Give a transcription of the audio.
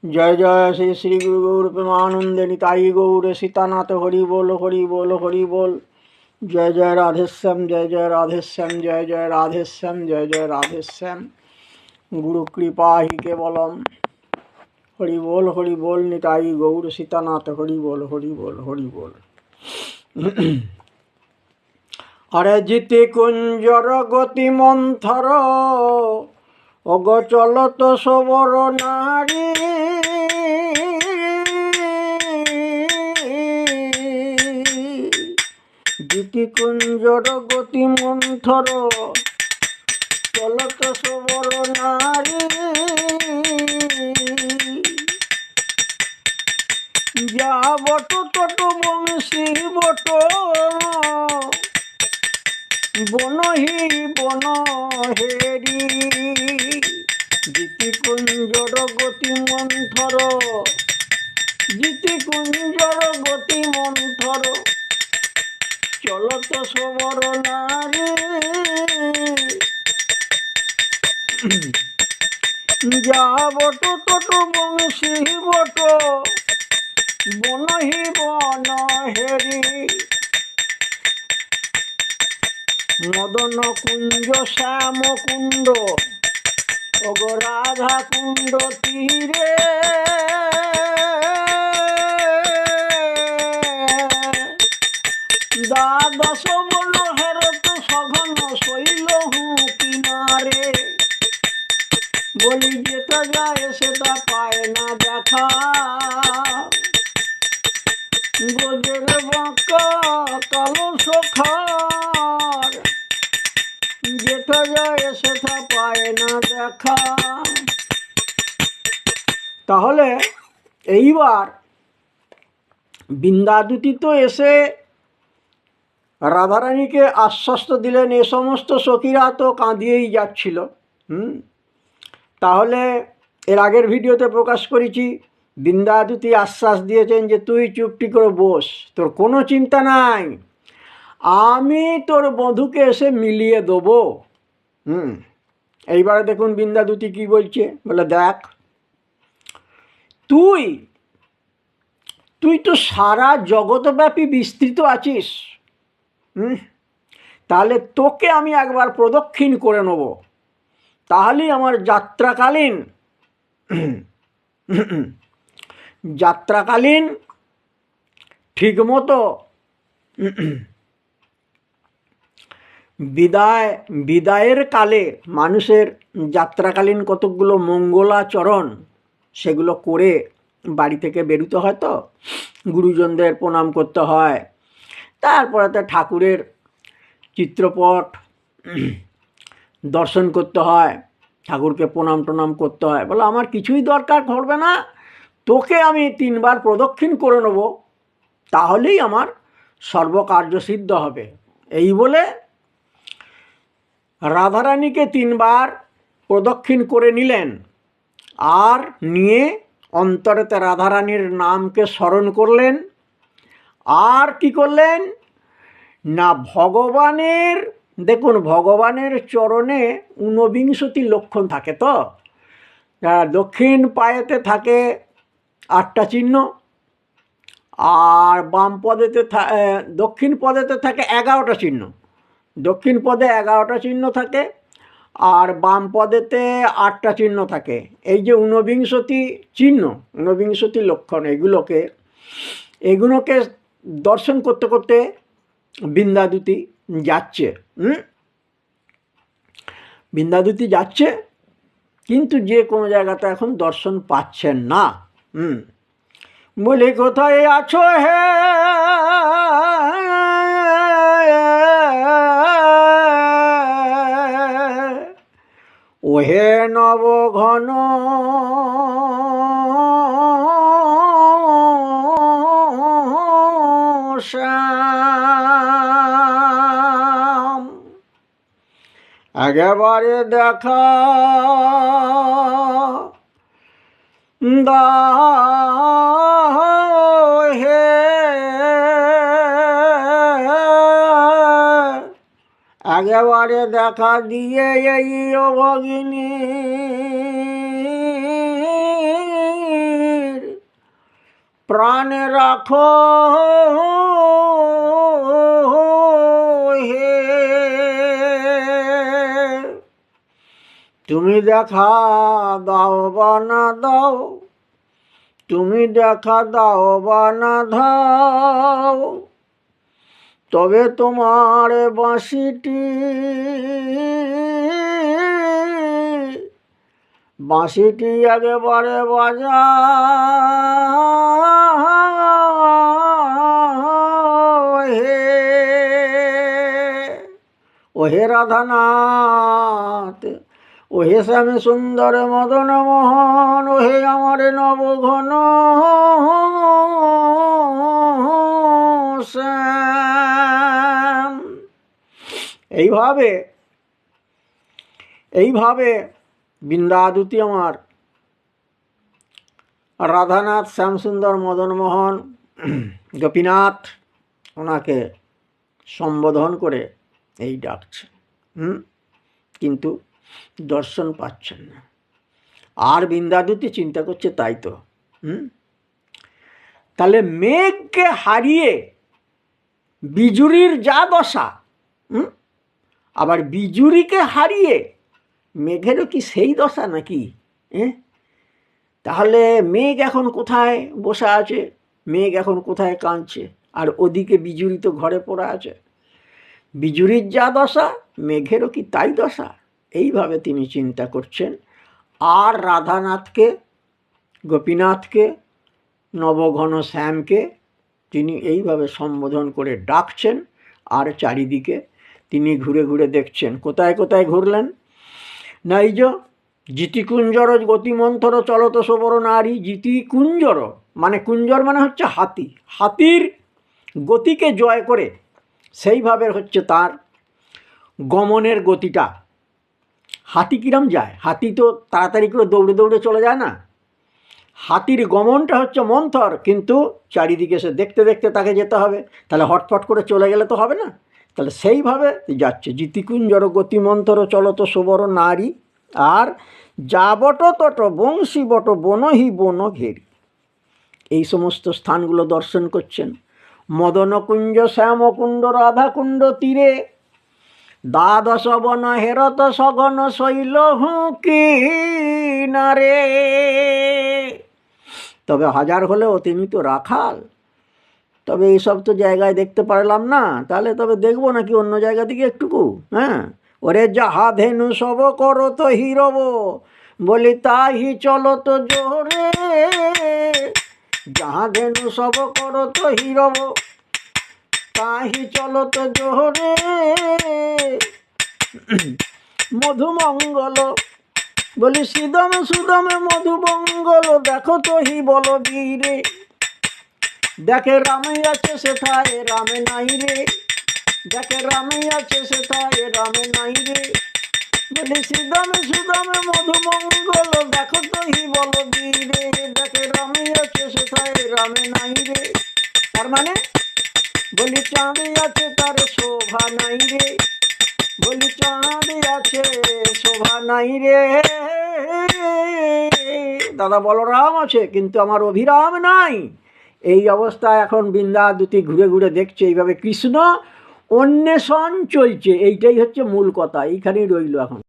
जय जय श्री श्री गुरु गौर प्रेमानंद निताई गौर सीतानाथ हरि बोल हरि बोल हरि बोल। जय जय राधेश्याम जय जय राधेश्याम जय जय राधेश्याम जय जय राधेश्याम। गुरु कृपा ही केवलम। हरि बोल निताई गौर सीतानाथ हरि बोल हरि बोल। अरे जिति कुंजर गति मंथर অগচল তো সবর নারী গীতি কুঞ্জর গতি মন্থর চলত সবর নারী যা বট তট বংশী বট বনহি বন হেরি গীতি কুঞ্জর গতি মন্থর গীতি কুঞ্জর গতি মন্থর চলত সবর নারী যা বট তট বংশী বট বনহি বন হেরি মদন কুঞ্জ শ্যাম কুণ্ড অগ রাধা কুণ্ড তীরে দ্বাদশ বল হেরত সঘন শৈল কিনারে বলি যেটা যায় সেটা পায় না দেখা গোজের বাঁকা কালো সখার যেটা যায় সেটা পায় না দেখা। তাহলে এইবার বিন্দাদুতি তো এসে রাধারানীকে আশ্বস্ত দিলেন, এ সমস্ত সখীরা তো কাঁদিয়েই যাচ্ছিল। তাহলে এর আগের ভিডিওতে প্রকাশ করেছি, বিন্দাদুতি আশ্বাস দিয়েছেন যে তুই চুপটি করে বস, তোর কোনো চিন্তা নাই, আমি তোর বধূকে এসে মিলিয়ে দেবো। এইবারে দেখুন বিন্দাদুতি কি বলছে, বলে দেখ তুই তুই তো সারা জগৎব্যাপী বিস্তৃত আছিস, তাহলে তোকে আমি একবার প্রদক্ষিণ করে নেব, তাহলেই আমার যাত্রাকালীন ঠিকমতো বিদায়ের কালে মানুষের যাত্রাকালীন কতকগুলো মঙ্গলাচরণ সেগুলো করে বাড়ি থেকে বেরোতে হয়, তো গুরুজনদের প্রণাম করতে হয়, তারপরে তো ঠাকুরের চিত্রপট দর্শন করতে হয়, ঠাকুরকে প্রণাম করতে হয়। বলে আমার কিছুই দরকার পড়বে না, তোকে আমি 3 বার প্রদক্ষিণ করে নেব, তাহলেই আমার সর্বকার্য সিদ্ধ হবে। এই বলে রাধারানীকে 3 বার প্রদক্ষিণ করে নিলেন, আর নিয়ে অন্তরেতে রাধারানীর নামকে স্মরণ করলেন। আর কি করলেন না, ভগবানের দেখুন ভগবানের চরণে 49টি লক্ষণ থাকে, তো দক্ষিণ পায়েতে থাকে 8টা চিহ্ন, আর বাম পদেতে দক্ষিণ পদেতে থাকে 11টা চিহ্ন, দক্ষিণ পদে 11টা চিহ্ন থাকে, আর বাম পদেতে 8টা চিহ্ন থাকে। এই যে 49টি চিহ্ন, 49টি লক্ষণ, এগুলোকে দর্শন করতে করতে বিন্দাদুতি যাচ্ছে। বিন্দাদুতি যাচ্ছে, কিন্তু যে কোনো জায়গাতে এখন দর্শন পাচ্ছেন না। বলে কোথায় আছো হে ওহে নবঘন শ্যাম, একেবারে দেখা দাও হে একেবারে দেখা দিয়ে এই ভগিনী প্রাণে রাখো হে, তুমি দেখা দাও বা না দাও, তুমি দেখা দাও বা না দাও, তবে তোমার বাঁশিটি একেবারে বাজাও হে, ওহে রাধানাথ, ওহে শ্যামী সুন্দর মদন মোহন, ওহে আমার নবঘন শ্যাম। এইভাবে বৃন্দাদুতি আমার রাধানাথ শ্যামসুন্দর মদনমোহন গোপীনাথ ওনাকে সম্বোধন করে এই ডাকছে, কিন্তু দর্শন পাচ্ছেন না। আর বৃন্দাদুতি চিন্তা করছে তাই তো, তাহলে মেঘকে হারিয়ে বিজুরির যা দশা, আবার বিজুরিকে হারিয়ে মেঘেরও কি সেই দশা নাকি? তাহলে মেঘ এখন কোথায় বসে আছে, মেঘ এখন কোথায় কাঁদছে, আর ওদিকে বিজুরি তো ঘরে পড়ে আছে। বিজুরির যা দশা মেঘেরও কি তাই দশা? এইভাবে তিনি চিন্তা করছেন। আর রাধানাথকে, গোপীনাথকে, নবঘন শ্যামকে তিনি এইভাবে সম্বোধন করে ডাকছেন। আর চারিদিকে তিনি ঘুরে ঘুরে দেখছেন। কোথায় কোথায় ঘুরলেন? না এই যে জিতিকুঞ্জর গতিমন্থর চলত সবর নারী। জিতিকুঞ্জর মানে, কুঞ্জর মানে হচ্ছে হাতি, হাতির গতিকে জয় করে সেইভাবে হচ্ছে তার গমনের গতিটা। হাতি কিরম যায়? হাতি তো তাড়াতাড়ি করে দৌড়ে দৌড়ে চলে যায় না, হাতির গমনটা হচ্ছে মন্থর, কিন্তু চারিদিকে সে দেখতে দেখতে তাকে যেতে হবে, তাহলে হটফট করে চলে গেলে তো হবে না, তাহলে সেইভাবে যাচ্ছে। জিতিকুঞ্জর গতিমন্থর চলত সবর নারী, আর যাবট তট বংশী বট বনহি বন ঘেরি। এই সমস্ত স্থানগুলো দর্শন করছেন। মদনকুঞ্জ শ্যামকুণ্ড রাধাকুণ্ড তীরে, দ্বাদশ বন হেরত সগন শৈল হুঁকি নারে। তবে হাজার হলেও তিনি তো রাখাল, তবে এইসব তো জায়গায় দেখতে পারলাম না, তাহলে তবে দেখবো নাকি অন্য জায়গা থেকে একটুকু? ওরে যাহা ধেনু সব করো তো হিরব, বলি তাহি চলো তো জোরে। যাহা ধেনু সব করো তো হিরব, তাহি চলো তো জোরে। মধুমঙ্গল বলি সুদমে সুদমে মধুমঙ্গল, দেখো তো হি বল বীরে। দেখে রামে আছে সেথায় রামে নাই রে, দেখে রামে আছে সেথায় রামে নাই রে। বলি সুদমে সুদমে মধুমঙ্গল, দেখো তো হি বল বীরে। দেখে রামে আছে সেথায় রামে নাই রে। তার মানে বলি চাঁদে আছে তার শোভা নাই রে, বলি চাঁদে আছে শোভা নাই রে। দাদা বলরাম আছে কিন্তু আমার অভিরাম নাই। এই অবস্থায় এখন বৃন্দাদুতি ঘুরে ঘুরে দেখছে, এইভাবে কৃষ্ণ অন্বেষণ চলছে। এইটাই হচ্ছে মূল কথা, এইখানেই রইল এখন।